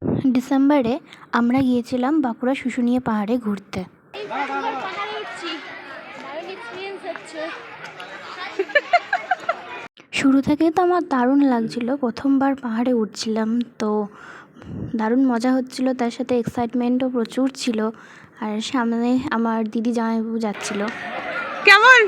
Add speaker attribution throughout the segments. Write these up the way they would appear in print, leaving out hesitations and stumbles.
Speaker 1: ডিসেম্বরে আমরা গিয়েছিলাম বাঁকুড়া শুশুনিয়া পাহাড়ে ঘুরতে। শুরু থেকেই তো আমার দারুণ লাগছিল, প্রথমবার পাহাড়ে উঠছিলাম তো দারুণ মজা হচ্ছিল, তার সাথে এক্সাইটমেন্টও প্রচুর ছিল। আর সামনে আমার দিদি জামাইবাবু যাচ্ছিল।
Speaker 2: কেমন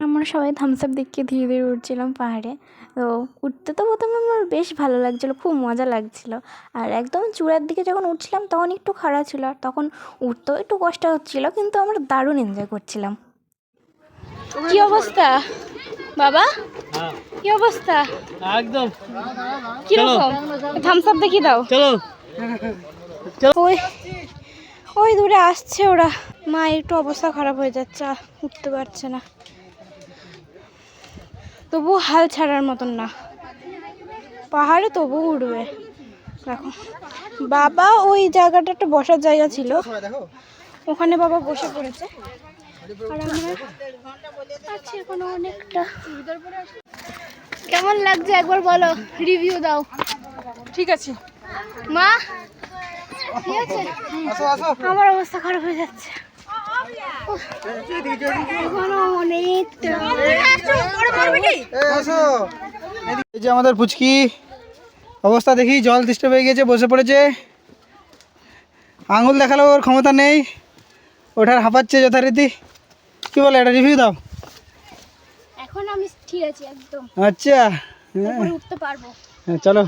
Speaker 1: আমরা সবাই থামস আপ দেখিয়ে ধীরে ধীরে উঠছিলাম পাহাড়ে। তো উঠতে তো প্রথমে আমার বেশ ভালো লাগছিলো, খুব মজা লাগছিলো। আর একদম চূড়ার দিকে যখন উঠছিলাম তখন একটু খাড়া ছিল, আর তখন উঠতেও একটু কষ্ট হচ্ছিলো, কিন্তু আমরা দারুণ এনজয় করছিলাম। কি অবস্থা বাবা? কি অবস্থা?
Speaker 3: একদম
Speaker 1: কিরকম? থামস আপ দেখিয়ে দাও।
Speaker 3: চলো
Speaker 1: ওই ওই দূরে আসছে ওরা। মা একটু অবস্থা খারাপ হয়ে যাচ্ছে, উঠতে পারছে না, তবু হাল ছাড়ার মতন না, পাহাড়ে তবু উঠবে। দেখো বাবা ওই জায়গাটা একটা বসার জায়গা ছিল, ওখানে বাবা বসে পড়েছে। আর আমরা আছি এখনো অনেকটা। কেমন লাগছে একবার বলো, রিভিউ দাও।
Speaker 2: ঠিক আছে
Speaker 1: মা ঠিক আছে, আমার অবস্থা খারাপ হয়ে যাচ্ছে এখনো অনেকটা।
Speaker 3: এই যে আমাদের পুচকি অবস্থা দেখি, জল ডিস্টার্ব হয়ে গেছে, বসে পড়েছে, আঙুল দেখালো ওর ক্ষমতা নেই, ওঠার হাঁপাচ্ছে যথারীতি। কি বলে, এটা রিভিউ দাও।
Speaker 1: এখন আমি ঠিক আছি একদম,
Speaker 3: আচ্ছা
Speaker 1: উপরে উঠতে পারবো।
Speaker 3: চলো।